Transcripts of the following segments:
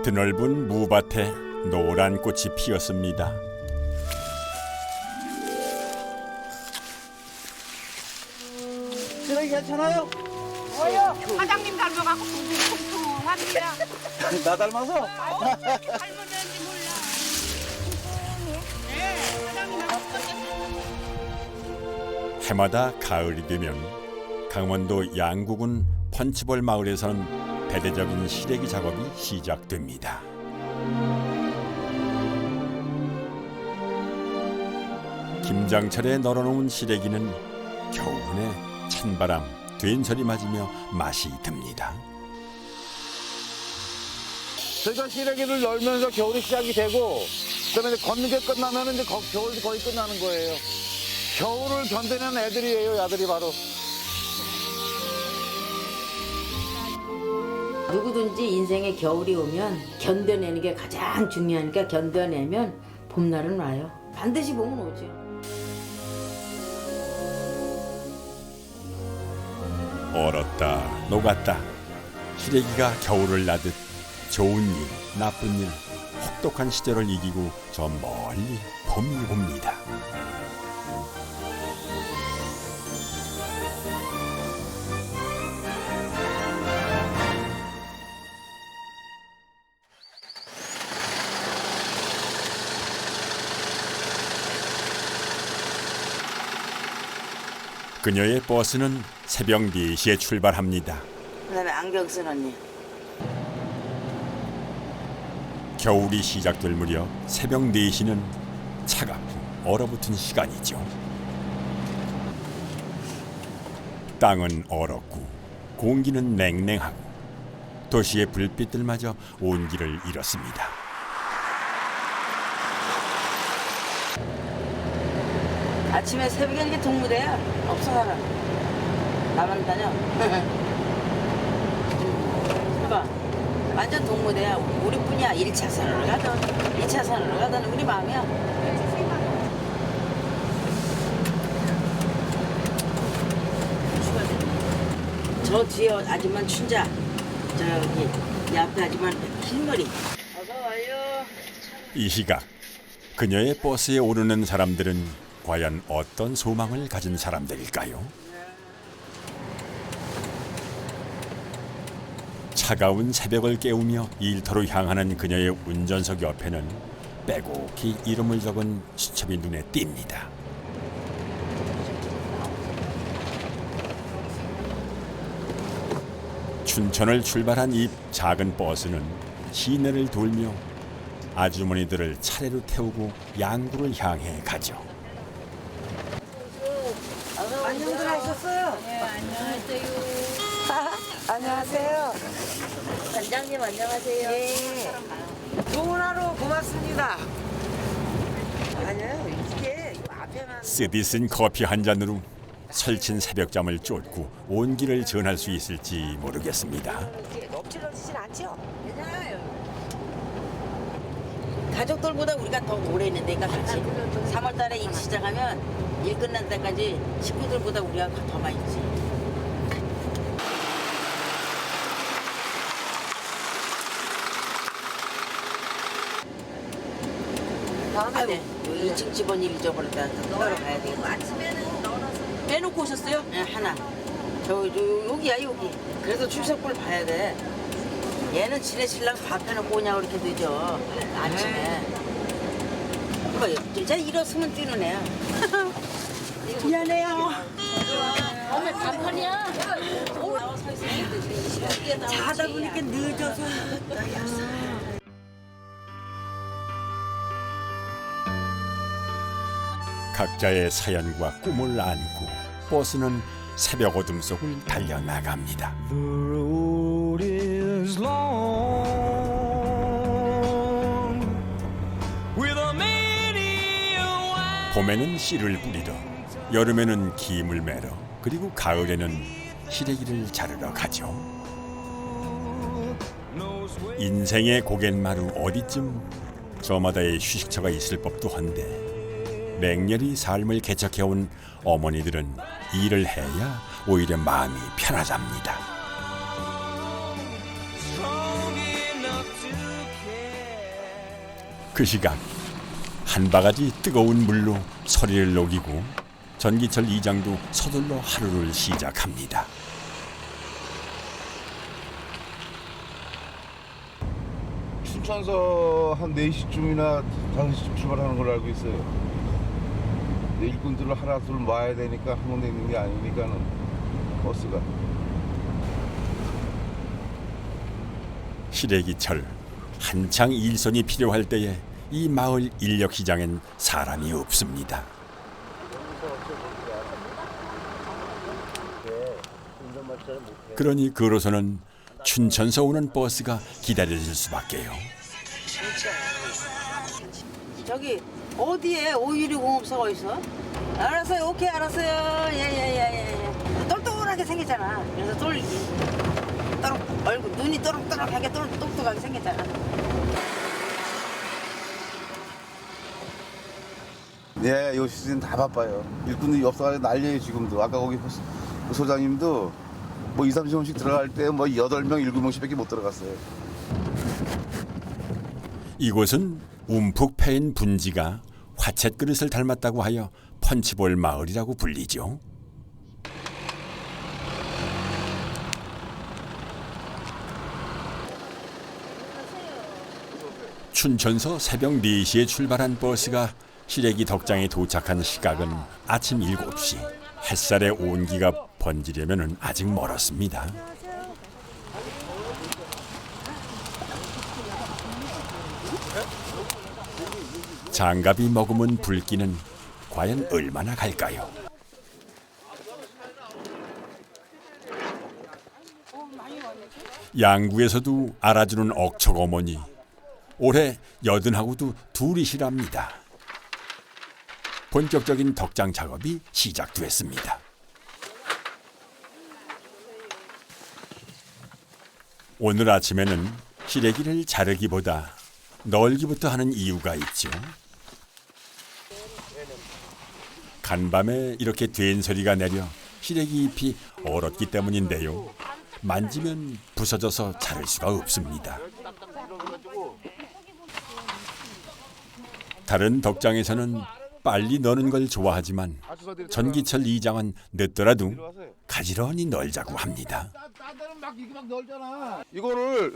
드넓은 무밭에 노란 꽃이 피었습니다. 쓰레기 괜찮아요? 뭐요? 사장님 닮아갖고 통통합니다. 나 닮아서? 닮았는지 몰라. 네, 사장님 해마다 가을이 되면 강원도 양구군 펀치볼 마을에서는 대대적인 시래기 작업이 시작됩니다. 김장철에 널어놓은 시래기는 겨우내 찬바람, 된소리 맞으며 맛이 듭니다. 저희가 시래기를 열면서 겨울이 시작이 되고 그다음에 이제 걷는 게 끝나면 이제 겨울이 거의 끝나는 거예요. 겨울을 견디는 애들이에요, 야들이 바로. 누구든지 인생에 겨울이 오면 견뎌내는 게 가장 중요하니까 견뎌내면 봄날은 와요. 반드시 봄은 오죠. 얼었다 녹았다 시래기가 겨울을 나듯 좋은 일, 나쁜 일, 혹독한 시절을 이기고 저 멀리 봄이 옵니다. 그녀의 버스는 새벽 4시에 출발합니다. 그다음에 안경 쓴 언니. 겨울이 시작될 무렵 새벽 4시는 차갑고 얼어붙은 시간이죠. 땅은 얼었고 공기는 냉랭하고 도시의 불빛들마저 온기를 잃었습니다. 아침에 새벽에 이렇게 동무대야 없어 사람. 나만 다녀. 봐. 완전 동무대야. 우리뿐이야. 1차선으로 가든 2차선으로 가든 우리 마음이야. 저 뒤에 아줌마 춘자. 저기 이 앞에 아줌마 흰머리. 어서 와요. 이 시각 그녀의 버스에 오르는 사람들은 과연 어떤 소망을 가진 사람들일까요? 차가운 새벽을 깨우며 일터로 향하는 그녀의 운전석 옆에는 빼곡히 이름을 적은 수첩이 눈에 띕니다. 춘천을 출발한 이 작은 버스는 시내를 돌며 아주머니들을 차례로 태우고 양구를 향해 가죠. 안녕들 하셨어요? 네, 안녕하세요. 안녕하세요. 관장님 안녕하세요. 네. 좋은 하루 고맙습니다. 아니요, 이게 앞에만 쓰디쓴 커피 한 잔으로 설친 새벽잠을 쫓고 온기를 전할 수 있을지 모르겠습니다. 엎질러지진 않죠? 괜찮아요. 가족들보다 우리가 더 오래 있는데니까 같이 3월달에 일 시작하면 일 끝날 때까지 식구들보다 우리가 더 많이 있지. 다음에 여기 2층 집은 일 잊어버렸다. 따로 가야 되겠다. 아침에는 널어서 빼놓고 오셨어요? 네, 하나. 여기야 여기. 그래도 출석부를 봐야 돼. 얘는 지네 신랑 밥 해놓고 오냐고 이렇게 늦어. 아침에. 이거 진짜 일었으면 뛰는 애야. 미안해요. 어머, 반판이야. 자다 보니까 늦어서. 각자의 사연과 꿈을 안고 버스는 새벽 어둠 속을 달려나갑니다. The road is long with a many a 봄에는 씨를 뿌리러, 여름에는 김을 매러, 그리고 가을에는 시래기를 자르러 가죠. 인생의 고갯마루 어디쯤 저마다의 휴식처가 있을 법도 한데 맹렬히 삶을 개척해온 어머니들은 일을 해야 오히려 마음이 편하답니다. strong enough to 그 시각 한 바가지 뜨거운 물로 서리를 녹이고 전기철 이장도 서둘러 하루를 시작합니다. 춘천서 한 4시쯤이나 5시쯤 출발하는 걸로 알고 있어요. 일꾼들을 하나 둘 모아야 되니까 한 군데 있는 게 아니니까는 버스가. 시래기철 한창 일손이 필요할 때에 이 마을 인력시장엔 사람이 없습니다. 그러니 그로서는 춘천서 오는 버스가 기다려질 수밖에요. 저기 어디에 516 공업소가 있어? 알았어요. 오케이 알았어요. 예예예예. 똘똘하게 생겼잖아. 그래서 똘기. 얼굴 눈이 또록또록하게 똑똑하게 생겼잖아. 네, 요 시즌 다 바빠요. 일꾼들이 없어가지고 난리예요 지금도. 아까 거기 소장님도 뭐 2, 30명씩 들어갈 때 뭐 8명, 7명씩밖에 못 들어갔어요. 이곳은 움푹 패인 분지가 화채 그릇을 닮았다고 하여 펀치볼 마을이라고 불리죠. 춘천서 새벽 4시에 출발한 버스가 시래기 덕장에 도착한 시각은 아침 7시. 햇살의 온기가 번지려면 아직 멀었습니다. 장갑이 머금은 불길은 과연 얼마나 갈까요? 양구에서도 알아주는 억척 어머니. 올해 80하고도 둘이시랍니다. 본격적인 덕장 작업이 시작됐습니다. 오늘 아침에는 시래기를 자르기보다 널기부터 하는 이유가 있죠. 간밤에 이렇게 된 소리가 내려 시래기 잎이 얼었기 때문인데요. 만지면 부서져서 자를 수가 없습니다. 다른 덕장에서는 빨리 너는 걸 좋아하지만 전기철 이장은 늦더라도 가지런히 널자고 합니다. 이거를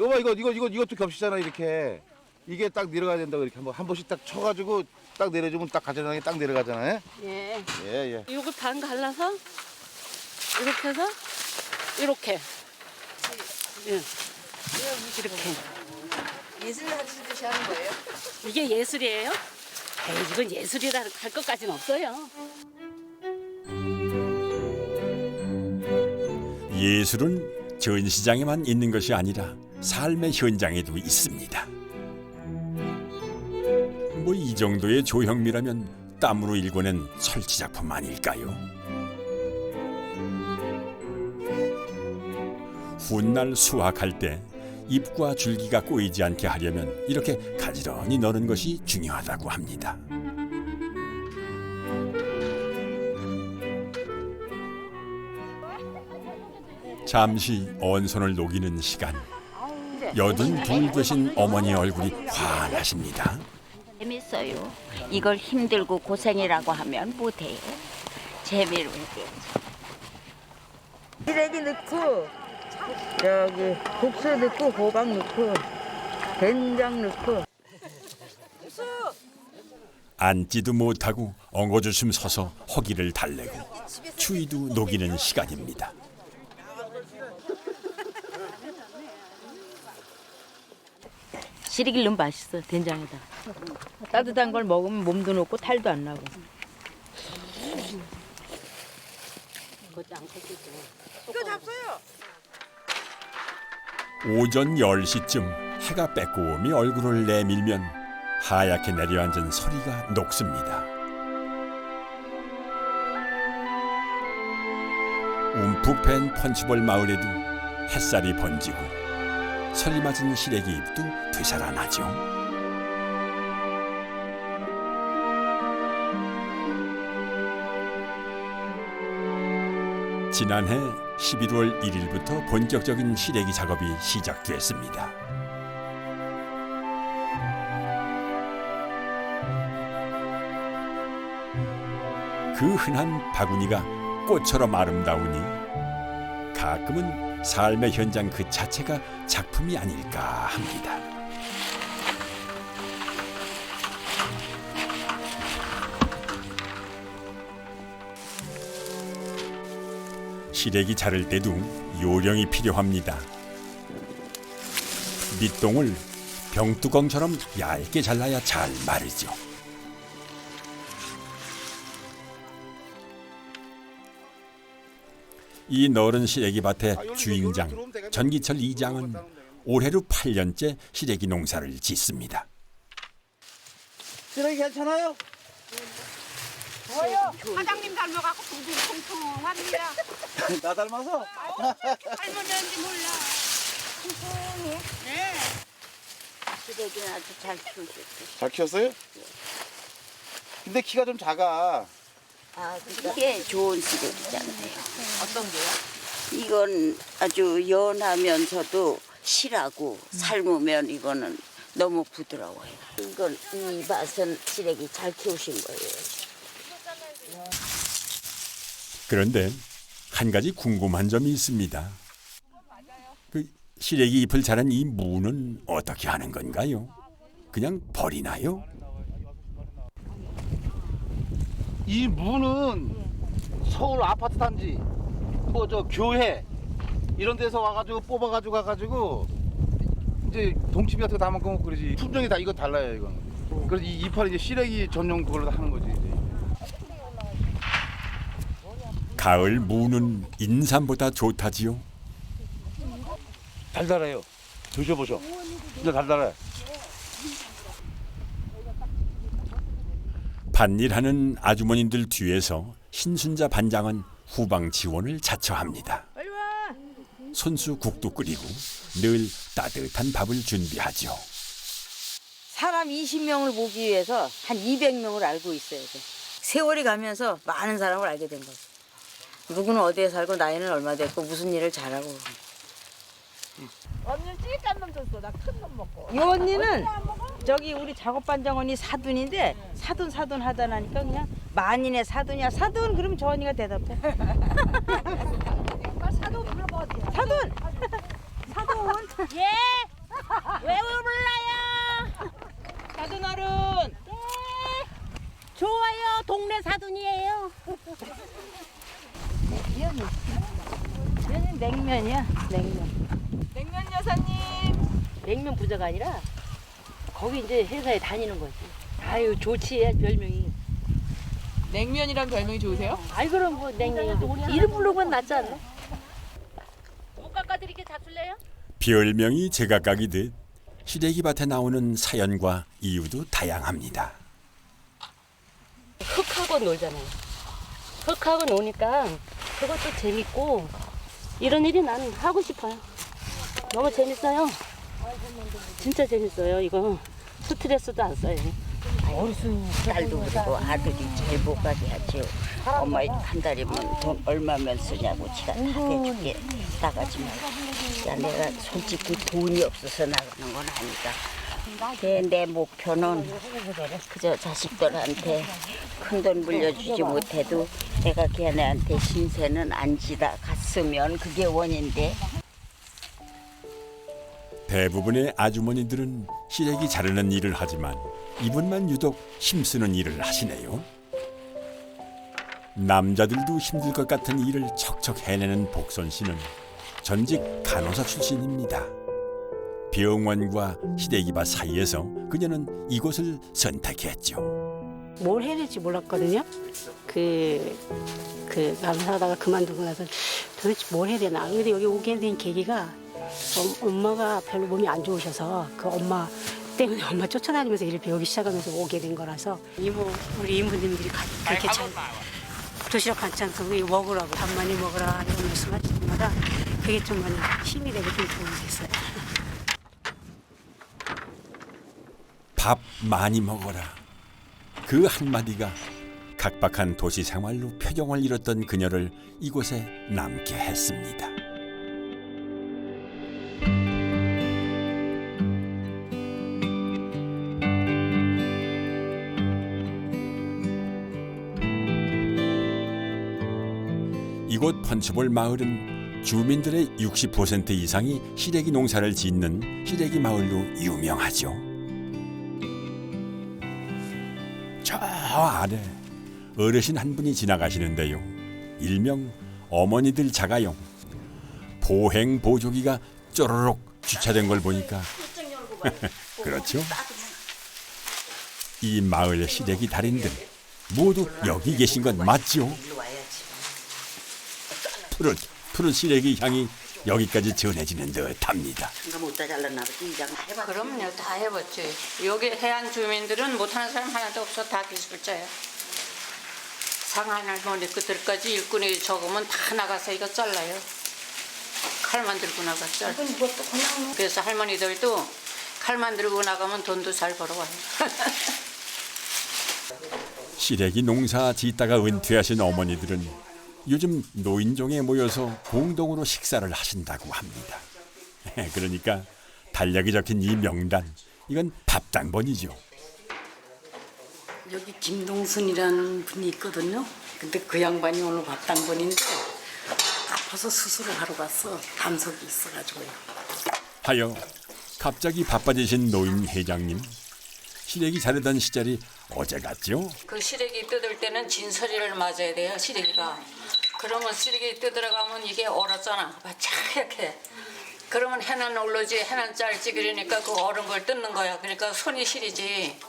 이것도 겹치잖아 이렇게. 이게 딱 내려가야 된다고 이렇게 한 번씩 딱 쳐가지고 딱 내려주면 딱 가져가게 딱 내려가잖아요. 예. 예. 이거 반 갈라서 이렇게 해서 이렇게. 예. 이렇게. 예술 하시듯이 하는 거예요? 이게 예술이에요? 에이, 이건 예술이라 할 것까지는 없어요. 예술은 전시장에만 있는 것이 아니라 삶의 현장에도 있습니다. 뭐 이 정도의 조형미라면 땀으로 일궈낸 설치 작품 아닐까요? 훗날 수확할 때 잎과 줄기가 꼬이지 않게 하려면 이렇게 가지런히 너는 것이 중요하다고 합니다. 잠시 언손을 녹이는 시간. 82 되신 어머니 얼굴이 환하십니다. 재밌어요. 이걸 힘들고 고생이라고 하면 못해요. 재미로 해야죠. 시래기 넣고 여기 국수 넣고 호박 넣고 된장 넣고 앉지도 못하고 엉거주춤 서서 허기를 달래고 추위도 녹이는 시간입니다. 시래기 너무 맛있어. 된장에다 따뜻한 걸 먹으면 몸도 녹고 탈도 안 나고. 이거 잡숴요. 오전 10시쯤 해가 빼꼼히 얼굴을 내밀면 하얗게 내려앉은 서리가 녹습니다. 움푹 팬 펀치볼 마을에도 햇살이 번지고 서리 맞은 시래기 잎도 되살아나죠. 지난해 11월 1일부터 본격적인 시래기 작업이 시작됐습니다. 그 흔한 바구니가 꽃처럼 아름다우니 가끔은 삶의 현장 그 자체가 작품이 아닐까 합니다. 시래기 자를 때도 요령이 필요합니다. 밑동을 병뚜껑처럼 얇게 잘라야 잘 마르죠. 이 너른 시래기 밭의 주인장 전기철 이장은 올해로 8년째 시래기 농사를 짓습니다. 시래기 괜찮아요? 사장님 닮아갖고 통통합니다. 나 닮아서? 할머니인지 몰라. 시래기는 아주 잘 키우셨어요. 잘 키웠어요? 근데 키가 좀 작아. 아, 이게 좋은 시래기잖아요. 어떤 게요? 이건 아주 연하면서도 실하고 삶으면 이거는 너무 부드러워요. 이건 이 밭은 시래기 잘 키우신 거예요. 그런데 한 가지 궁금한 점이 있습니다. 그 시래기 잎을 자란 이 무는 어떻게 하는 건가요? 그냥 버리나요? 이 무는 서울 아파트 단지, 뭐 저 교회 이런 데서 와가지고 뽑아가지고 가가지고 이제 동치미 같은 거 담아먹고 그러지. 품종이 다 이거 달라요 이건. 그래서 이 이파리 이제 시래기 전용 그걸로 하는 거지. 이제. 가을 무는 인삼보다 좋다지요. 달달해요. 드셔보셔. 진짜 달달해. 밭일하는 아주머님들 뒤에서 신순자 반장은 후방 지원을 자처합니다. 손수 국도 끓이고 늘 따뜻한 밥을 준비하죠. 사람 20명을 모기 위해서 한 200명을 알고 있어야 돼. 세월이 가면서 많은 사람을 알게 된 거지. 누구는 어디에 살고 나이는 얼마 됐고 무슨 일을 잘하고. 언니는 찌깐 놈 줬어. 나 큰 놈 먹고. 이 언니는 저기 우리 작업반장 언니 사돈인데 사돈 하다 나니까 그냥 만인의 사돈이야. 사돈 그러면 저 언니가 대답해. 사돈 불러봐. 사돈. 예. 왜 불러요? 사돈 어른. 좋아요. 동네 사돈이에요. 얘는 냉면이야. 냉면. 냉면 여사님. 냉면 부자가 아니라 거기 이제 회사에 다니는 거지. 아유 좋지 별명이. 냉면이란 별명이 좋으세요? 아이 그럼 뭐 냉면이 이름 부르면 낫지 않나? 못 깎아드리게 잡술래요? 별명이 제각각이듯 시래기 밭에 나오는 사연과 이유도 다양합니다. 흙하고 놀잖아요. 흙하고 노니까 그것도 재밌고 이런 일이 난 하고 싶어요. 너무 재밌어요. 진짜 재밌어요. 이거 스트레스도 안 써요. 딸도 그리고 아들이 제일 못 가게 하죠. 엄마 한 달이면 돈 얼마면 쓰냐고 지가 다 대줄게. 나가지 말고. 야, 내가 솔직히 돈이 없어서 나가는 건 아니다. 내 목표는 그저 자식들한테 큰 돈 물려주지 못해도 내가 걔네한테 신세는 안 지다 갔으면 그게 원인데. 대부분의 아주머니들은 시래기 자르는 일을 하지만 이분만 유독 힘쓰는 일을 하시네요. 남자들도 힘들 것 같은 일을 척척 해내는 복선 씨는 전직 간호사 출신입니다. 병원과 시래기밭 사이에서 그녀는 이곳을 선택했죠. 뭘 해야 될지 몰랐거든요. 간호사다가 그만두고 나서 도대체 뭘 해야 되나. 근데 여기 오게 된 계기가 엄마가 별로 몸이 안 좋으셔서 그 엄마 때문에 엄마 쫓아다니면서 일을 배우기 시작하면서 오게 된 거라서 우리 이모님들이 그렇게 잘 도시락 반찬 그거 이거 먹으라고 밥 많이 먹으라 이런 말씀하실 때마다 그게 좀 많이 힘이 되고 좀 도움이 됐어요. 밥 많이 먹어라. 그 한마디가 각박한 도시 생활로 표정을 잃었던 그녀를 이곳에 남게 했습니다. 이곳 펀치볼 마을은 주민들의 60% 이상이 시래기 농사를 짓는 시래기 마을로 유명하죠. 저 아래 어르신 한 분이 지나가시는데요. 일명 어머니들 자가용. 보행 보조기가 쪼르륵 주차된 걸 보니까 그렇죠. 이 마을 시래기 달인들 모두 여기 계신 건 맞죠? 푸릇 시래기 향이 여기까지 전해지는 듯합니다. 그럼요, 다 해봤지. 여기 해안 주민들은 못하는 사람 하나도 없어. 다 기술자예요. 상한 할머니 그들까지 일꾼이 적으면 다 나가서 이거 잘라요. 칼만 들고 나갔죠. 그래서 할머니들도 칼만 들고 나가면 돈도 잘 벌어와요. 시래기 농사 짓다가 은퇴하신 어머니들은 요즘 노인정에 모여서 공동으로 식사를 하신다고 합니다. 그러니까 달력이 적힌 이 명단, 이건 밥당번이죠. 여기 김동순이라는 분이 있거든요. 근데 그 양반이 오늘 밥당번인데 아파서 수술을 하러 갔어. 담석이 있어가지고요. 하여 갑자기 바빠지신 노인 회장님. 시래기 자르던 시절이 어제 같죠? 그 시래기 뜯을 때는 진서리를 맞아야 돼요, 시래기가. 그러면 시래기 뜯으러 가면 이게 얼었잖아. 이렇게. 그러면 해는 올르지, 해는 짤지 그러니까 그 얼은 걸 뜯는 거야. 그러니까 손이 시리지.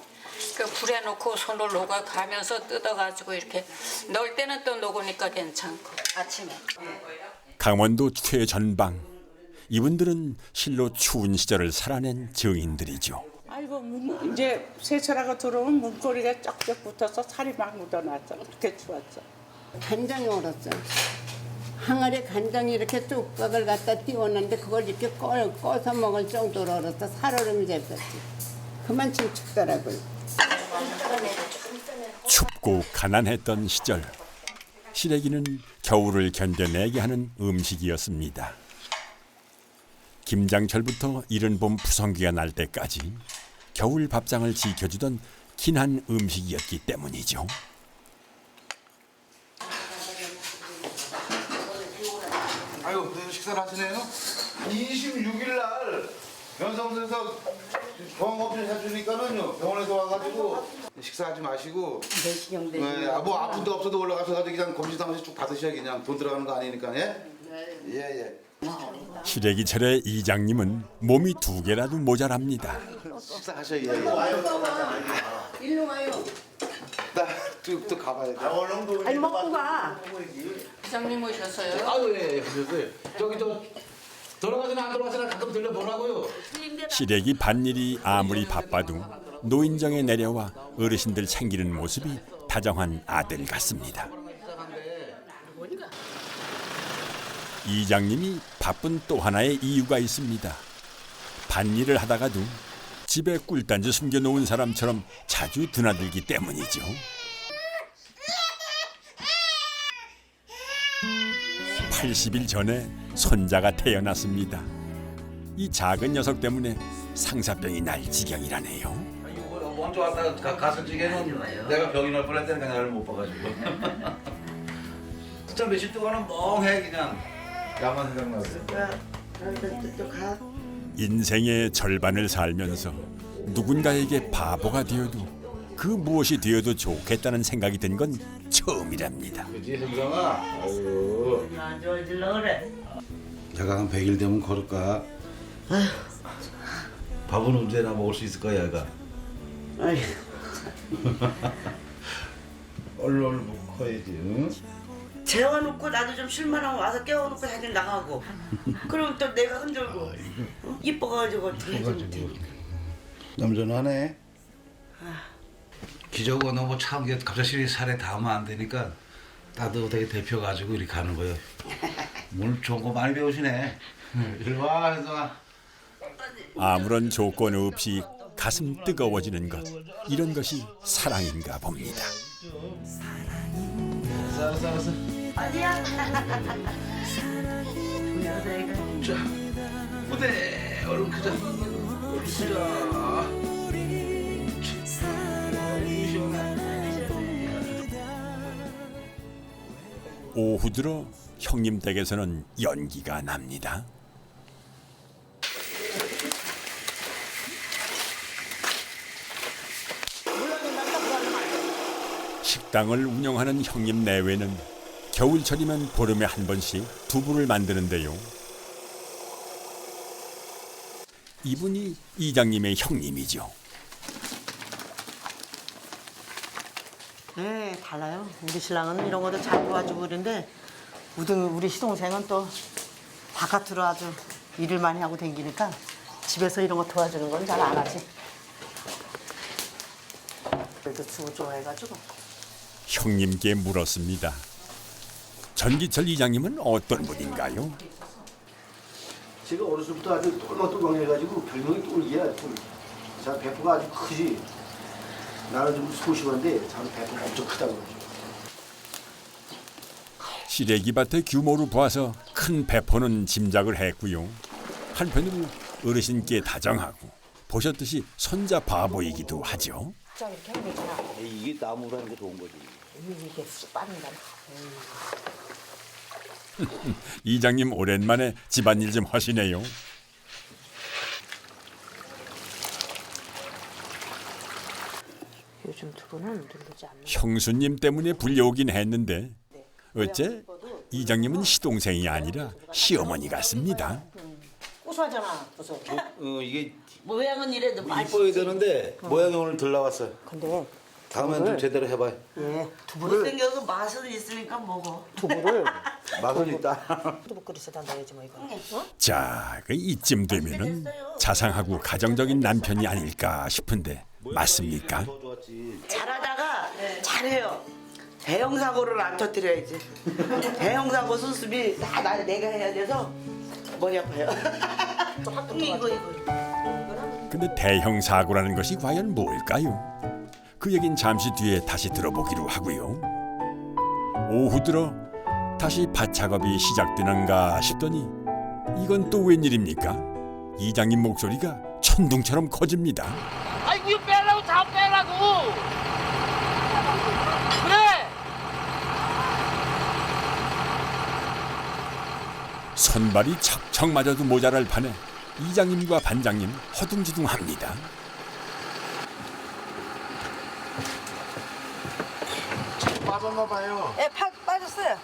그 불에 놓고 손을 녹아가면서 뜯어가지고 이렇게 넣을 때는 또 녹으니까 괜찮고 아침에. 강원도 최전방. 이분들은 실로 추운 시절을 살아낸 증인들이죠. 아이고 이제 세철하고 들어오면 문고리가 쩍쩍 붙어서 살이 막 묻어났어. 그렇게 추웠어. 간장이 얼었어. 항아리 간장이 이렇게 뚝박을 갖다 띄웠는데 그걸 이렇게 꺼서 먹을 정도로 얼었어. 살얼음이 됐었지. 그만큼 춥더라고요. 춥고 가난했던 시절. 시래기는 겨울을 견뎌내게 하는 음식이었습니다. 김장철부터 이른 봄 푸성기가 날 때까지 겨울 밥상을 지켜주던 긴한 음식이었기 때문이죠. 아이고, 식사를 하시네요? 26일 날 면성에서 병원검진 해주니까는요, 병원에서 와가지고 식사하지 마시고 뭐 아픈 데 없어도 올라가서 그냥 검진 한 번씩 쭉 받으셔야 그냥 돈 들어가는 거 아니니까. 예. 시래기철의 이장님은 몸이 2개라도 모자랍니다. 식사하셔야 일로 와요. 또 가봐야 돼. 아니 먹고 가. 회장님 오셨어요? 아유, 예. 저기 돌아가시나 안 돌아가시나 가끔 들려보라고요. 시래기 밭일이 아무리 바빠도 노인정에 내려와 어르신들 챙기는 모습이 다정한 아들 같습니다. 이장님이 바쁜 또 하나의 이유가 있습니다. 밭일을 하다가도 집에 꿀단지 숨겨놓은 사람처럼 자주 드나들기 때문이죠. 80일 전에 손자가 태어났습니다. 이 작은 녀석 때문에 상사병이 날 지경이라네요. 먼저 왔다가 가슴 찌개는 내가 병이 날 뻔했다니까 나를 못 봐가지고. 진짜 며칠 동안은 멍해 그냥. 야만 생각났어. 인생의 절반을 살면서 누군가에게 바보가 되어도 그 무엇이 되어도 좋겠다는 생각이 든 건 처음이랍니다. 그치 성정아? 아유. 안 좋아질라 그래. 내가 한 100일 되면 걸을까? 밥은 언제나 먹을 수 있을 거야 얘가. 얼른 먹고 커야지. 응? 재워놓고 나도 좀 쉴만하면 와서 깨워놓고 자기 나가고 그럼 또 내가 흔들고 이뻐가지고 어떻게 하지 못해. 얌전하네. 기저귀가 너무 차은 게 갑자기 살에 닿으면 안 되니까 따뜻하게 데펴가지고 이렇게 하는 거예요. 오늘 좋은 거 많이 배우시네. 이리 와 혜성아. 아무런 조건 없이 가슴 뜨거워지는 것, 이런 것이 사랑인가 봅니다. 알았어. 어디야? 자, 무대 얼른 크자. 오후 들어 형님 댁에서는 연기가 납니다. 식당을 운영하는 형님 내외는 겨울철이면 보름에 한 번씩 두부를 만드는데요. 이분이 이장님의 형님이죠. 네, 달라요. 우리 신랑은 이런 것도 잘 도와주고 그러는데 우리 시동생은 또 바깥으로 아주 일을 많이 하고 다니니까 집에서 이런 거 도와주는 건 잘 안 하지. 그래도 주고 좋아해가지고. 형님께 물었습니다. 전기철 이장님은 어떤 분인가요? 제가 어렸을 때부터 아주 똘망똘망해가지고 별명이 똘기야. 똘. 자, 배포가 아주 크지. 나는 좀 소심한데 자는 배포가 엄청 크다고. 시래기밭의 규모로 보아서 큰 배포는 짐작을 했고요. 한편으로 어르신께 다정하고 보셨듯이 손자 바보이기도 하죠. 이렇게 하면 되잖아. 이게 나무로 하는 게 좋은 거지. 이게 쑥 빠진다. 이장님 오랜만에 집안일 좀 하시네요. 요즘 두부는 누르지 않는. 형수님 때문에 불려오긴 했는데 어째 이장님은 시동생이 아니라 시어머니 같습니다. 고소하잖아, 고소. 이게 모양은 이래도 이뻐야 되는데 모양이 오늘 덜 나왔어. 근데 다음엔 좀 제대로 해봐. 예, 두부를 못생겨도 맛은 있으니까 먹어. 두부를 맛은 있다. 두부 그릇에다 넣어야지 뭐 이거. 어? 자, 이쯤 되면은 자상하고 가정적인 남편이 아닐까 싶은데 맞습니까? 잘하다가 잘해요. 대형 사고를 안 터뜨려야지. 대형 사고 수습이 다 내가 해야 돼서 머리 아파요. 이거. 근데 대형 사고라는 것이 과연 뭘까요? 그 얘긴 잠시 뒤에 다시 들어보기로 하고요. 오후 들어 다시 밭 작업이 시작되는가 싶더니 이건 또 웬일입니까? 이장님 목소리가 천둥처럼 커집니다. 아이고 이거 빼라고 다 빼라고. 그래. 손발이 척척 맞아도 모자랄 판에 이장님과 반장님 허둥지둥합니다. 빠졌나 봐요. 예, 빠졌어요.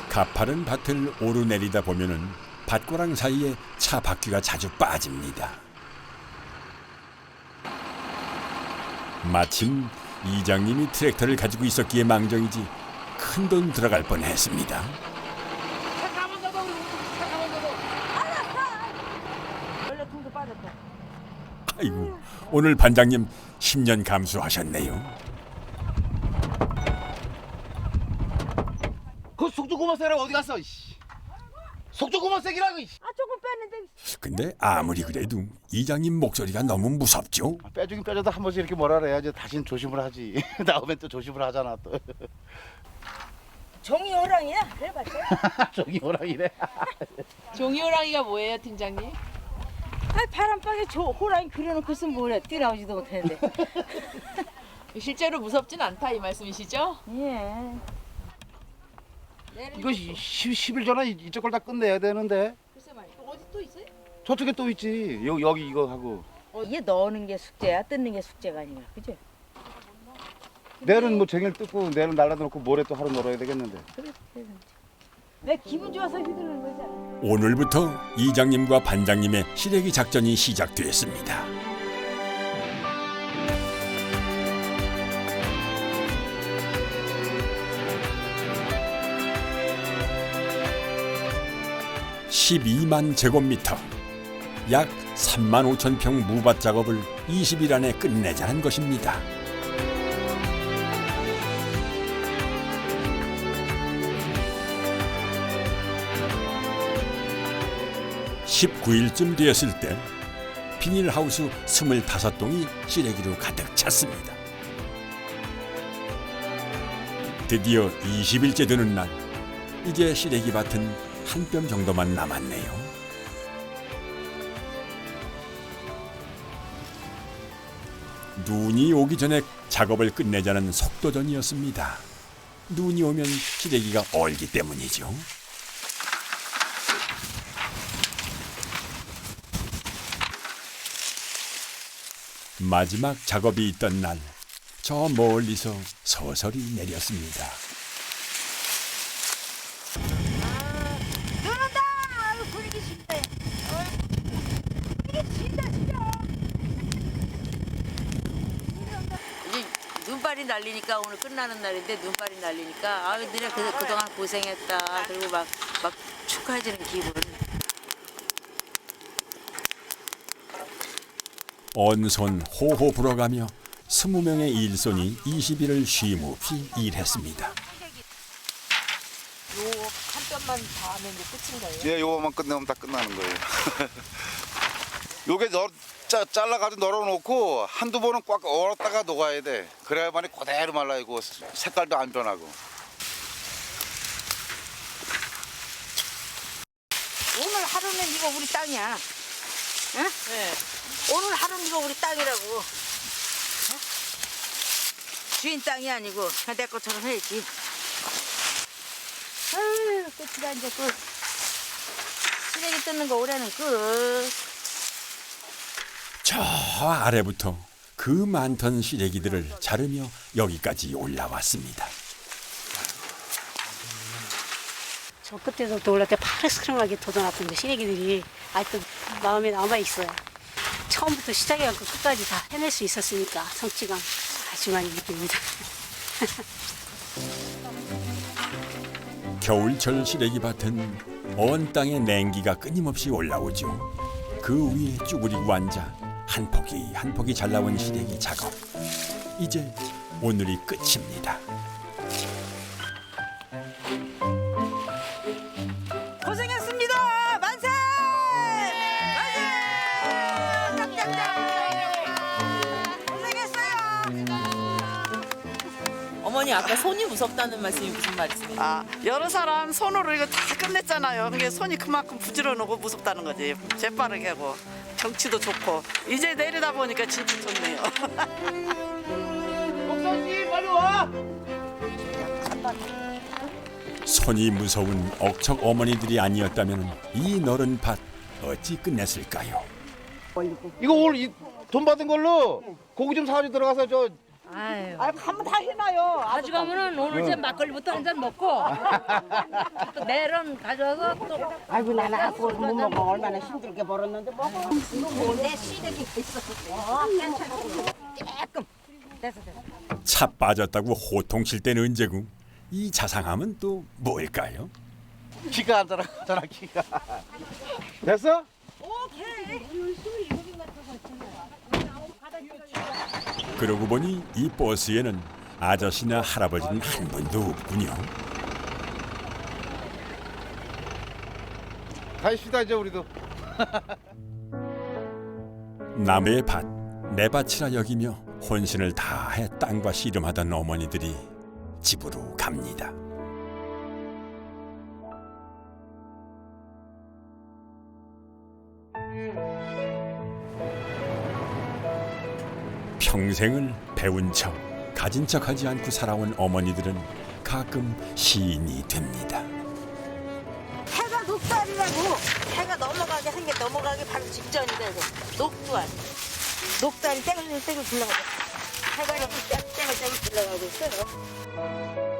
가파른 밭을 오르내리다 보면은 밭고랑 사이에 차 바퀴가 자주 빠집니다. 마침 이장님이 트랙터를 가지고 있었기에 망정이지 큰 돈 들어갈 뻔했습니다. 원래 통도 빠졌다. 아이고, 오늘 반장님 10년 감수하셨네요. 그 속도 고마 세라 어디 갔어? 속도 고마 세기라고. 조금 뺐는데. 근데 아무리 그래도 이장님 목소리가 너무 무섭죠. 빼주긴 빼줘도 한 번씩 이렇게 뭐라 해야지. 다시는 조심을 하지. 나오면 또 조심을 하잖아 또. 종이 호랑이야? 그래봤자. 저기 호랑이래. 종이 호랑이가 뭐예요, 팀장님? 바람방에 호랑이 그려놓고 있으면 뭐래? 뛰어나오지도 못하는데. 실제로 무섭진 않다 이 말씀이시죠? 예. 이거 10일 전에 이쪽 걸 다 끝내야 되는데. 글쎄 말이야. 어디 또 있어요? 저쪽에 또 있지. 여기 이거 하고. 이게 넣는 게 숙제야, 뜯는 게 숙제가 아니야, 그죠? 내일은 뭐 쟁일 뜯고 내일은 날라놓고 모레 또 하루 놀아야 되겠는데. 그래. 내 기분 좋아서 휘두르는 거잖아. 오늘부터 이장님과 반장님의 시래기 작전이 시작됐습니다. (12만 제곱미터) 약 3만 5천 평 무밭 작업을 20일 안에 끝내자는 것입니다. 19일쯤 되었을 때 비닐하우스 25동이 시래기로 가득 찼습니다. 드디어 20일째 되는 날, 이제 시래기 밭은 한 뼘 정도만 남았네요. 눈이 오기 전에 작업을 끝내자는 속도전이었습니다. 눈이 오면 시래기가 얼기 때문이죠. 마지막 작업이 있던 날, 저 멀리서 서서히 내렸습니다. 눈 온다! 아유, 분위기 쉽네. 분위기 진다, 진짜. 이제 눈발이 날리니까 오늘 끝나는 날인데 눈발이 날리니까 아 너네 그동안 고생했다. 그리고 막 축하해주는 기분. 언손 호호 불어가며 20명의 일손이 20일을 쉼 없이 일했습니다. 요 한 뼘만 더 하면 이제 끝인가요? 예, 요거만 끝내면 다 끝나는 거예요. 요게 잘라가지고 널어놓고 한두 번은 꽉 얼었다가 녹아야 돼. 그래야만이 그대로 말라이고 색깔도 안 변하고. 오늘 하루는 이거 우리 땅이야. 응? 네. 오늘 하루는 이거 우리 땅이라고. 응? 주인 땅이 아니고 그냥 내 것처럼 해야지. 아유, 끝이다 이제 끝. 쓰레기 뜯는 거 올해는 끝. 저 아래부터 그 많던 시래기들을 자르며 여기까지 올라왔습니다. 저 끝에서부터 올라올 때 파르스름하게 돋아났던 그 시래기들이 아직도 마음에 남아있어요. 처음부터 시작해갖고 끝까지 다 해낼 수 있었으니까 성취감 아주 많이 느낍니다. 겨울철 시래기 밭은 언 땅에 냉기가 끊임없이 올라오죠. 그 위에 쭈그리고 앉아 한 포기 한 포기 잘라온 시래기 작업. 이제 오늘이 끝입니다. 고생했습니다. 만세! 만세! 짝짝짝! 고생했어요. 어머니 아까 손이 무섭다는 말씀이 무슨 말이세요? 아, 여러 사람 손으로 이거 다 끝냈잖아요. 그게 손이 그만큼 부지런하고 무섭다는 거지. 재빠르게 하고 정치도 좋고 이제 내리다 보니까 진짜 좋네요. 목사님 빨리 와. 손이 무서운 억척 어머니들이 아니었다면 이 너른 밭 어찌 끝냈을까요? 이거 오늘 돈 받은 걸로 고기 좀 사가지고 들어가서 저 아유, 가면 다 해놔요. 가져가면은 오늘 이제 막걸리부터 한 잔 먹고 또 내일은 가져와서 또. 아이고 나는 그걸 못 먹어. 얼마나 힘들게 벌었는데 먹어. 이거 뭔데 시래기 있었어. 괜찮고 조금. 됐어. 차 빠졌다고 호통칠 때는 언제고 이 자상함은 또 뭘까요? 기가 안 자라잖아 기가. 됐어? 그러고 보니 이 버스에는 아저씨나 할아버지는 한 분도 없군요. 가십시다 이제 우리도. 남의 밭, 내 밭이라 여기며 혼신을 다해 땅과 씨름하던 어머니들이 집으로 갑니다. 평생을 배운 척, 가진 척하지 않고 살아온 어머니들은 가끔 시인이 됩니다. 해가 녹달이라고. 해가 넘어가기 바로 직전이다 이거. 녹달. 녹달이 땡글 굴러가죠. 해가 이렇게 땡글 굴러가고 있어요.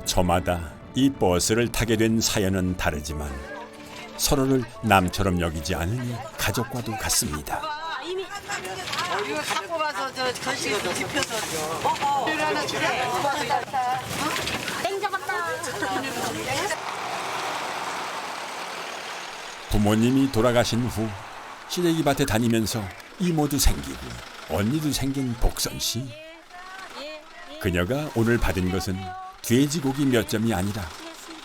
저마다 이 버스를 타게 된 사연은 다르지만 서로를 남처럼 여기지 않으니 가족과도 같습니다. 이거 갖고 가서 저 전시에 입혀서 먹어. 땡 잡았다. 부모님이 돌아가신 후 시래기 밭에 다니면서 이모도 생기고 언니도 생긴 복선 씨. 그녀가 오늘 받은 것은 돼지고기 몇 점이 아니라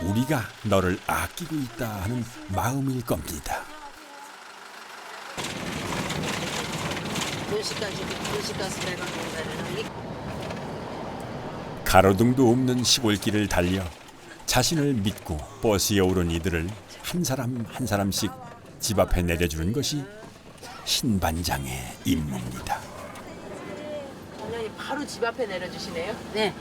우리가 너를 아끼고 있다 하는 마음일 겁니다. 도시가스 내가 공사를 가로등도 없는 시골길을 달려 자신을 믿고 버스에 오른 이들을 한 사람 한 사람씩 집 앞에 내려주는 것이 신반장의 임무입니다. 어머니 바로 집 앞에 내려주시네요? 네.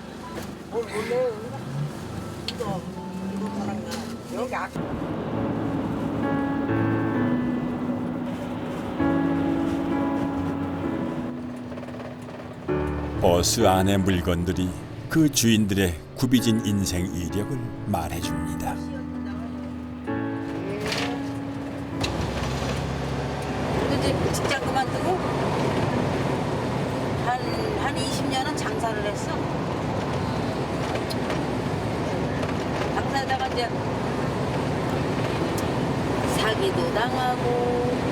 버스 안의 물건들이 그 주인들의 굽이진 인생 이력을 말해줍니다. 그리고 이제 직장 그만두고 한 20년은 장사를 했어. 장사하다가 이제 사기도 당하고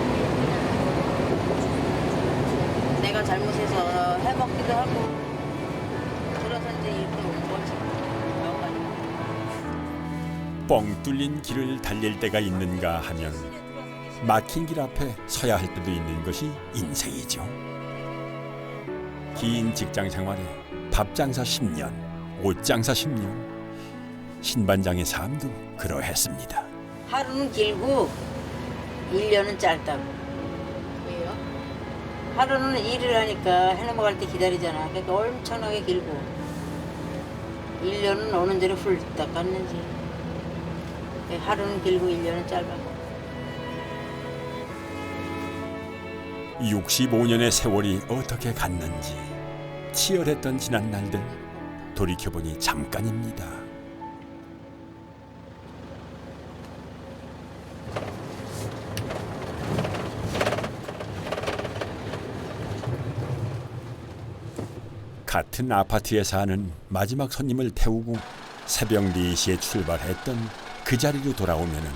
내가 잘못해서 해먹기도 하고 그래서 이제 이렇게 온 거지. 뻥 뚫린 길을 달릴 때가 있는가 하면 막힌 길 앞에 서야 할 때도 있는 것이 인생이죠. 긴 직장 생활에 밥장사 10년, 옷장사 10년, 신반장의 삶도 그러했습니다. 하루는 길고 1년은 짧다고. 왜요? 하루는 일을 하니까 해 넘어갈 때 기다리잖아. 그러니까 엄청나게 길고 1년은 오는 대로 훌딱 갔는지. 하루는 길고 1년은 짧아. 65년의 세월이 어떻게 갔는지 치열했던 지난 날들 돌이켜보니 잠깐입니다. 같은 아파트에 사는 마지막 손님을 태우고 새벽 4시에 출발했던 그 자리로 돌아오면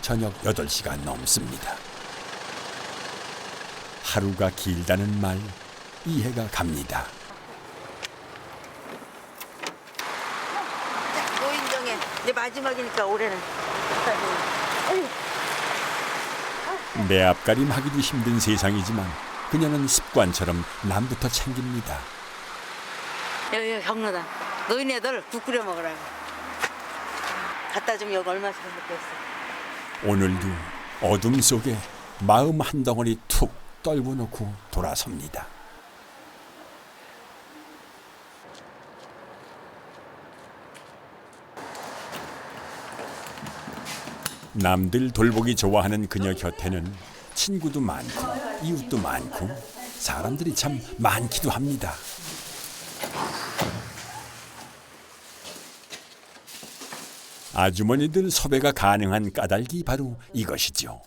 저녁 8시가 넘습니다. 하루가 길다는 말 이해가 갑니다. 노인정에 이제 마지막이니까 올해는. 내 앞가림하기도 힘든 세상이지만 그녀는 습관처럼 남부터 챙깁니다. 여기 경로당. 노인애들 국 끓여 먹으라고. 갖다 주면 여기 얼마나 잘 먹겠어. 오늘도 어둠 속에 마음 한 덩어리 툭 떨궈놓고 돌아섭니다. 남들 돌보기 좋아하는 그녀 곁에는 친구도 많고 이웃도 많고 사람들이 참 많기도 합니다. 아주머니들 섭외가 가능한 까닭이 바로 이것이죠.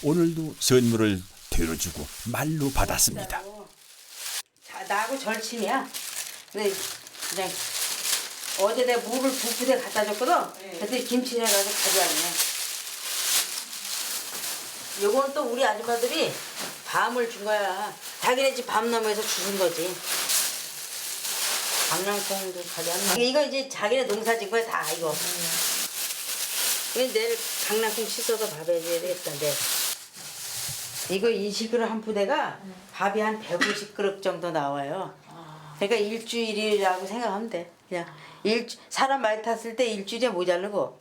오늘도 선물을 되어주고 말로 받았습니다. 자, 나하고 절친이야. 근데 그냥 어제 내가 물을 부부대 갖다 줬거든. 그때 김치 해가지고 가져왔네. 요건 또 우리 아줌마들이 밤을 준 거야. 자기네 집 밤나무에서 주는 거지. 강낭콩도 가져왔나? 이거 이제 자기네 농사 짓은 거야 다 이거. 그래서 내일 강낭콩 씻어서 밥 해줘야 되겠다는데. 이거 20kg 한 부대가 밥이 한 150그릇 정도 나와요. 그러니까 일주일이라고 생각하면 돼. 그냥 사람 많이 탔을 때 일주일에 모자르고.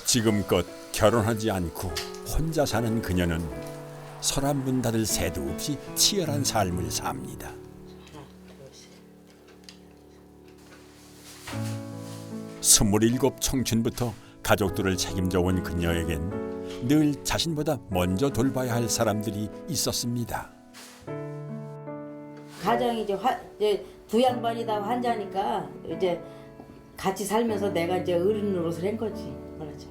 지금껏 결혼하지 않고 혼자 사는 그녀는 서랍 문 닫을 새도 없이 치열한 삶을 삽니다. 27 청춘부터 가족들을 책임져 온 그녀에겐 늘 자신보다 먼저 돌봐야 할 사람들이 있었습니다. 가정이 이제 두 양반이 다 환자니까 이제 같이 살면서 내가 이제 어른 노릇을 한 거지. 그렇죠.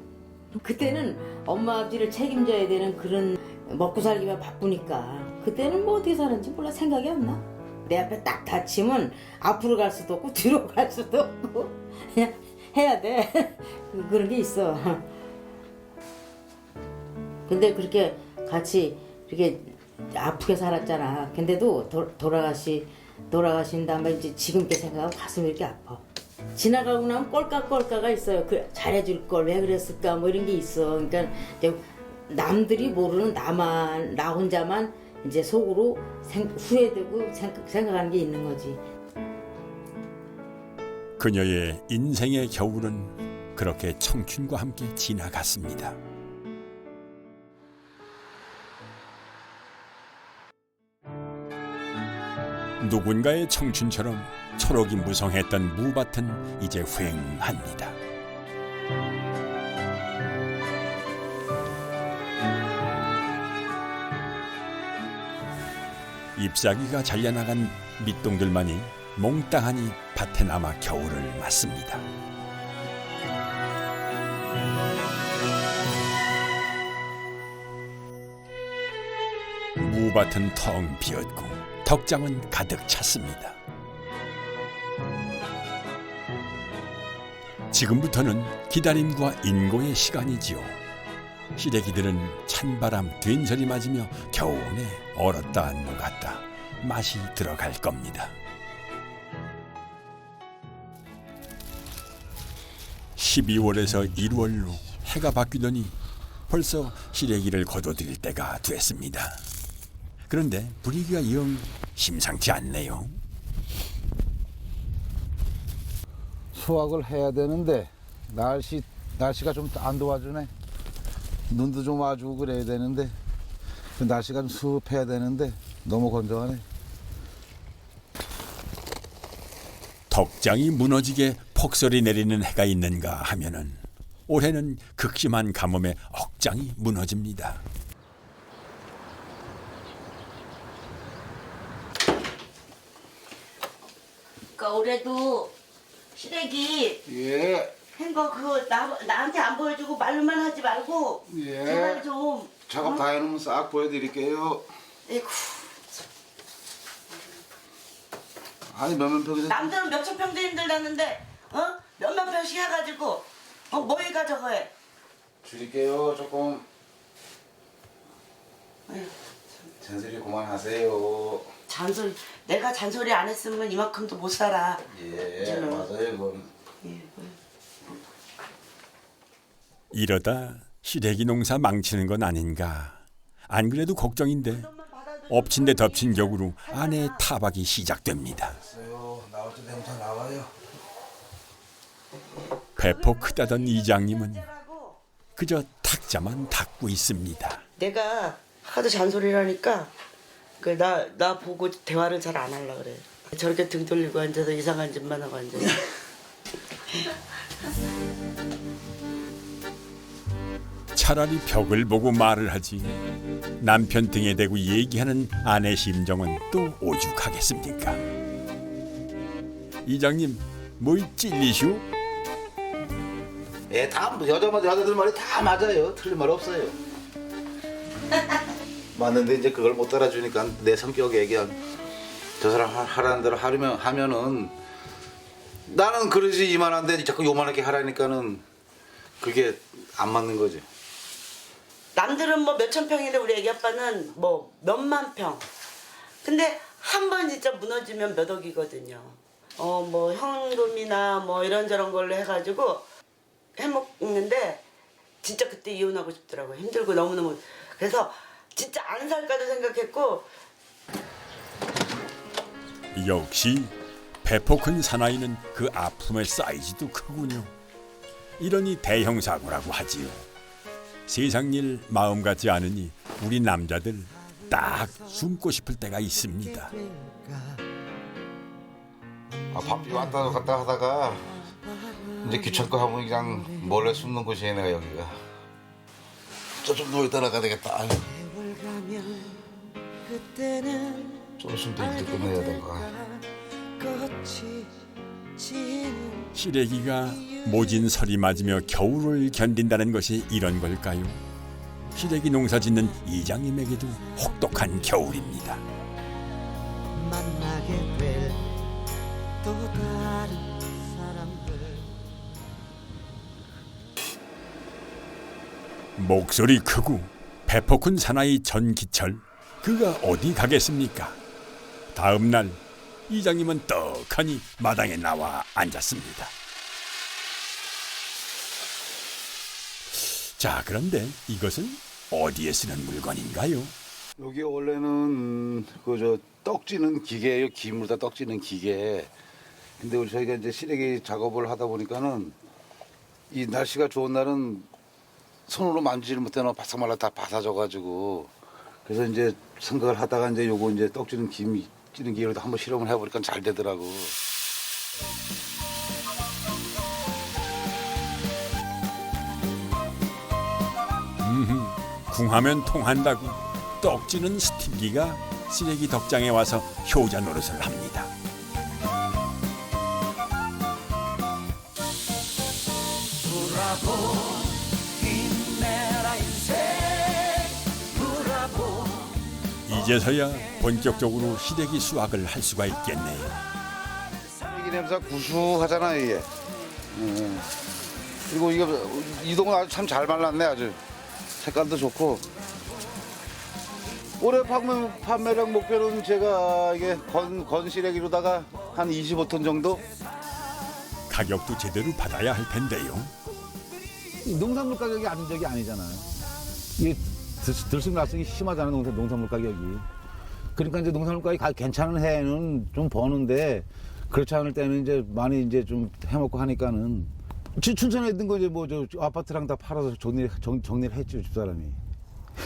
그때는 엄마 아버지를 책임져야 되는 그런 먹고 살기가 바쁘니까 그때는 뭐 어떻게 사는지 몰라. 생각이 안 나. 내 앞에 딱 닥치면 앞으로 갈 수도 없고 뒤로 갈 수도 없고 그냥 해야 돼. 그런 게 있어. 근데 그렇게 같이 이렇게 아프게 살았잖아. 근데도 돌아가신 다음에 이제 지금께 생각하면 가슴이 이렇게 아파. 지나가고 나면 꼴깍꼴깍가 있어요. 잘해줄 걸 왜 그랬을까 뭐 이런 게 있어. 그러니까 이제 남들이 모르는 나 혼자만 이제 속으로 후회되고 생각하는 게 있는 거지. 그녀의 인생의 겨울은 그렇게 청춘과 함께 지나갔습니다. 누군가의 청춘처럼 초록이 무성했던 무밭은 이제 휑합니다. 잎사귀가 잘려나간 밑동들만이 몽땅하니 밭에 남아 겨울을 맞습니다. 무밭은 텅 비었고 덕장은 가득 찼습니다. 지금부터는 기다림과 인고의 시간이지요. 시래기들은 찬바람 된소리 맞으며 겨우내 얼었다 녹았다 맛이 들어갈 겁니다. 12월에서 1월로 해가 바뀌더니 벌써 시래기를 거둬들일 때가 됐습니다. 그런데 분위기가 영 심상치 않네요. 수확을 해야 되는데 날씨가 좀 안 도와주네. 눈도 좀 와주고 그래야 되는데 날씨가 좀 습해야 되는데 너무 건조하네. 덕장이 무너지게 폭설이 내리는 해가 있는가 하면은 올해는 극심한 가뭄에 억장이 무너집니다. 그러니까 올해도 시래기 예. 한 거 그거 나한테 안 보여주고 말로만 하지 말고 예. 제발 좀 작업 다 해놓으면 싹 보여드릴게요. 에이구. 아니 몇몇 평이 남들은 몇천 평도 힘들다는데 몇만 평씩 해가지고 뭐해가 저거 해. 줄일게요 조금. 잔소리 그만하세요. 잔소리 내가 잔소리 안 했으면 이만큼도 못 살아. 예 이제는. 맞아요 그건. 이러다 시래기 농사 망치는 건 아닌가. 안 그래도 걱정인데 엎친 데 덮친 격으로 아내의 타박이 시작됩니다. 나올 때 되면 다 나와요. 배포 크다던 이장님은 그저 탁자만 닦고 있습니다. 내가 하도 잔소리를 하니까 나 보고 대화를 잘 안 하려고 그래. 저렇게 등 돌리고 앉아서 이상한 짓만 하고 앉아서. 차라리 벽을 보고 말을 하지 남편 등에 대고 얘기하는 아내 심정은 또 오죽하겠습니까? 이장님 뭘 찔리슈? 예, 다 여자들 말이 다 맞아요. 틀린 말 없어요. 맞는데 이제 그걸 못 따라주니까 내 성격에 얘기한 저 사람 하라는 대로 하면은 나는 그러지 이만한데 자꾸 요만하게 하라니까는 그게 안 맞는 거지. 남들은 뭐 몇천 평인데 우리 애기 아빠는 뭐 몇만 평. 근데 한 번 진짜 무너지면 몇 억이거든요. 뭐 현금이나 뭐 이런저런 걸로 해가지고 해먹는데 진짜 그때 이혼하고 싶더라고요. 힘들고 너무너무. 그래서 진짜 안 살까도 생각했고. 역시 배포 큰 사나이는 그 아픔의 사이즈도 크군요. 이러니 대형 사고라고 하지요. 세상 일 마음 같지 않으니 우리 남자들 딱 숨고 싶을 때가 있습니다. 밥비 왔다 갔다 하다가 이제 귀찮고 하면 그냥 몰래 숨는 곳이에요 내가 여기가. 좀 누워있다 나가야 되겠다. 아유. 좀 있으면 또 일도 끝내야 되고. 시래기가 모진 설이 맞으며 겨울을 견딘다는 것이 이런 걸까요? 시래기 농사 짓는 이장님에게도 혹독한 겨울입니다. 만나게 될 또 다른 사람들. 목소리 크고 배포 큰 사나이 전기철, 그가 어디 가겠습니까? 다음 날 이장님은 떡하니 마당에 나와 앉았습니다. 자, 그런데 이것은 어디에 쓰는 물건인가요? 여기 원래는 그 떡찌는 기계예요. 김으로다 떡찌는 기계. 근데 우리 저희가 이제 시래기 작업을 하다 보니까는 이 날씨가 좋은 날은 손으로 만지지를 못해서 바싹 말라 다 바사져가지고 그래서 이제 생각을 하다가 이제 요거 이제 떡찌는 김 찌는 기계로 한번 실험을 해보니까 잘 되더라고. 궁하면 통한다고 떡지는 스팀기가 시래기 덕장에 와서 효자 노릇을 합니다. 이제서야 본격적으로 시래기 수확을 할 수가 있겠네요. 시래기 냄새가 구수하잖아요, 이게. 그리고 이 동은 아주 참 잘 말랐네, 아주. 색깔도 좋고. 올해 판매량 목표는 제가 이게 건 시래기로다가 한 25톤 정도? 가격도 제대로 받아야 할 텐데요. 농산물 가격이 안정적이 아니잖아요. 이게 들쑥날쑥이 심하잖아요, 농산물 가격이. 그러니까 이제 농산물 가격이 괜찮은 해에는 좀 버는데 그렇지 않을 때는 이제 많이 이제 좀 해먹고 하니까는 춘천에 있는 거 이제 뭐 저 아파트랑 다 팔아서 정리를 했죠, 집사람이.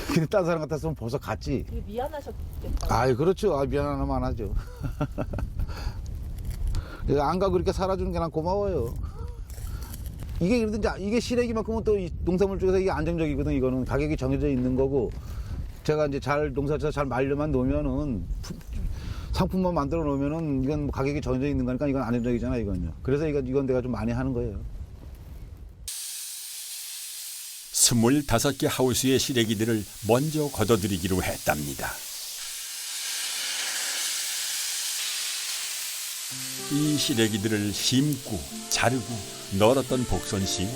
근데 딴 사람 같았으면 벌써 갔지. 미안하셨겠다. 아이, 그렇죠. 미안하면 안 하죠. 안 가고 이렇게 살아주는 게 난 고마워요. 이게 그래도 이제 이게 시래기만큼은 또 이 농산물 쪽에서 이게 안정적이거든. 이거는 가격이 정해져 있는 거고 제가 이제 농사에서 잘 말려만 놓으면은 상품만 만들어 놓으면은 이건 뭐 가격이 정해져 있는 거니까 이건 안정적이잖아, 이건요. 그래서 이건 내가 좀 많이 하는 거예요. 25개 하우스의 시래기들을 먼저 걷어들이기로 했답니다. 이 시래기들을 심고 자르고 널었던 복선 씨,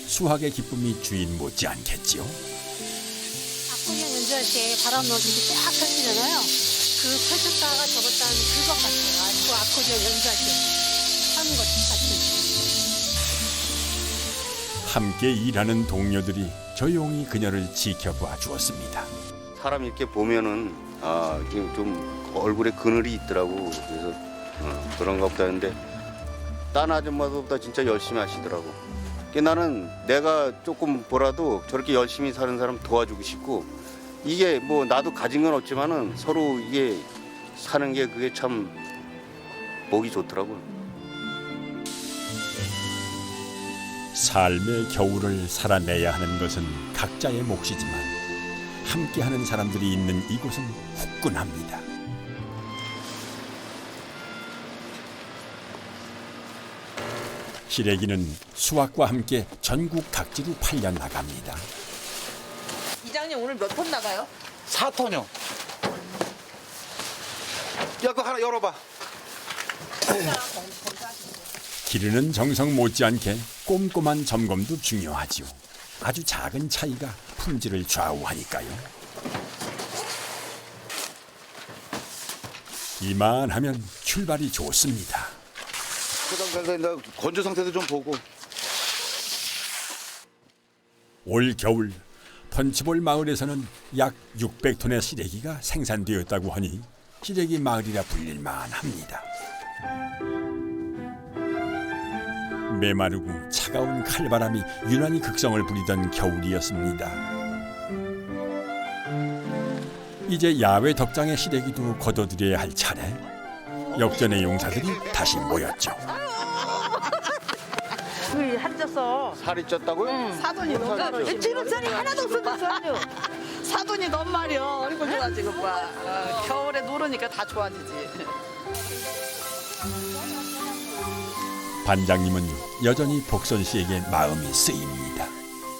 수확의 기쁨이 주인 못지 않겠지요. 아코디언 연주할 때 바람 넣어줄 때 쫙 펼치잖아요. 그 펼쳤다가 접었다는 그것 같아요. 그 아코디언 연주할 때 하는 것 같은. 함께 일하는 동료들이 조용히 그녀를 지켜봐 주었습니다. 사람 이렇게 보면은 이게 좀 얼굴에 그늘이 있더라고. 그래서 그런가 보다 했는데 딴 아줌마들보다 진짜 열심히 하시더라고. 나는 내가 조금 보라도 저렇게 열심히 사는 사람 도와주고 싶고 이게 뭐 나도 가진 건 없지만은 서로 이게 사는 게 그게 참 보기 좋더라고. 삶의 겨울을 살아내야 하는 것은 각자의 몫이지만 함께하는 사람들이 있는 이곳은 후끈합니다. 시래기는 수확과 함께 전국 각지로 팔려 나갑니다. 이장님 오늘 몇 톤 나가요? 4톤이요. 야, 그거 하나 열어봐. 기르는 정성 못지않게 꼼꼼한 점검도 중요하지요. 아주 작은 차이가 품질을 좌우하니까요. 이만하면 출발이 좋습니다. 그 상태에서 건조 상태도 좀 보고. 올 겨울 펀치볼 마을에서는 약 600톤의 시래기가 생산되었다고 하니 시래기 마을이라 불릴만 합니다. 메마르고 차가운 칼바람이 유난히 극성을 부리던 겨울이었습니다. 이제 야외 덕장의 시래기도 걷어들여야 할 차례. 역전의 용사들이 다시 모였죠. 한쪄서 살이 쪘다고요? 사돈이 너무 지름살이 하나도 없어졌어요. 사돈이 너무 말이야. 얼굴 좋아지고 봐. 겨울에 노르니까 다 좋아지지. 반장님은 여전히 복선 씨에게 마음이 쓰입니다.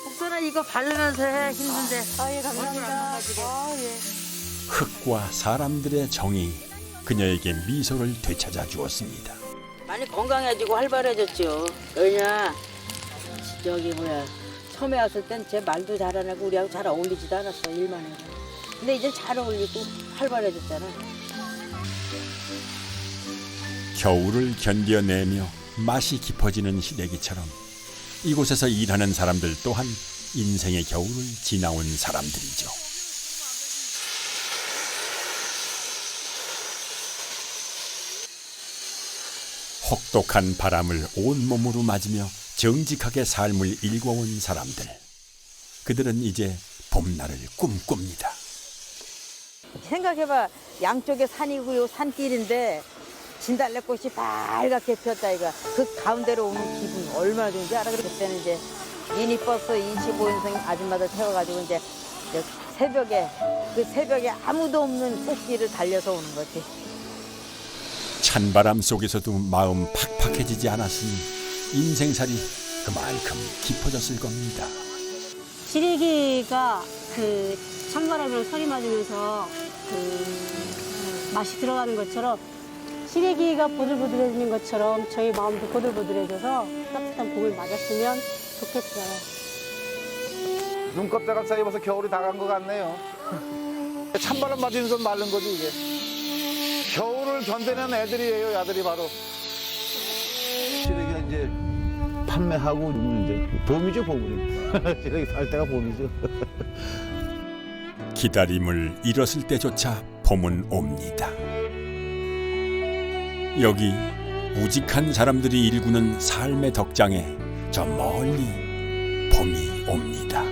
복선아 이거 바르면서 해. 힘든데. 예, 감사합니다. 흙과 사람들의 정이 그녀에게 미소를 되찾아 주었습니다. 많이 건강해지고 활발해졌죠. 왜냐 저기 처음에 왔을 땐 제 말도 잘 안 하고 우리하고 잘 어울리지도 않았어. 일만 해서. 근데 이제 잘 어울리고 활발해졌잖아. 겨울을 견뎌내며 맛이 깊어지는 시래기처럼 이곳에서 일하는 사람들 또한 인생의 겨울을 지나온 사람들이죠. 혹독한 바람을 온몸으로 맞으며 정직하게 삶을 일궈온 사람들. 그들은 이제 봄날을 꿈꿉니다. 생각해봐. 양쪽에 산이고 요 산길인데 진달래꽃이 빨갛게 피었다 이거. 그 가운데로 오는 기분 얼마나 좋은지 알아? 그때는 이제 미니버스 25인승 아줌마들 태워가지고 이제 새벽에 아무도 없는 꽃길을 달려서 오는 거지. 찬바람 속에서도 마음 팍팍해지지 않았으니 인생살이 그만큼 깊어졌을 겁니다. 시래기가 그 찬바람이랑 소리 맞으면서 그 맛이 들어가는 것처럼 시래기가 보들보들해지는 것처럼 저희 마음도 보들보들해져서 따뜻한 봄을 맞았으면 좋겠어요. 눈껍데가 쌓여서 겨울이 다 간 것 같네요. 찬바람 맞으면서 마른 거지 이게. 겨울을 견뎌낸 애들이에요, 야들이 바로. 시래기가 이제 판매하고 이러면 이제 봄이죠, 봄이. 시래기 살 때가 봄이죠. 기다림을 잃었을 때조차 봄은 옵니다. 여기 우직한 사람들이 일구는 삶의 덕장에 저 멀리 봄이 옵니다.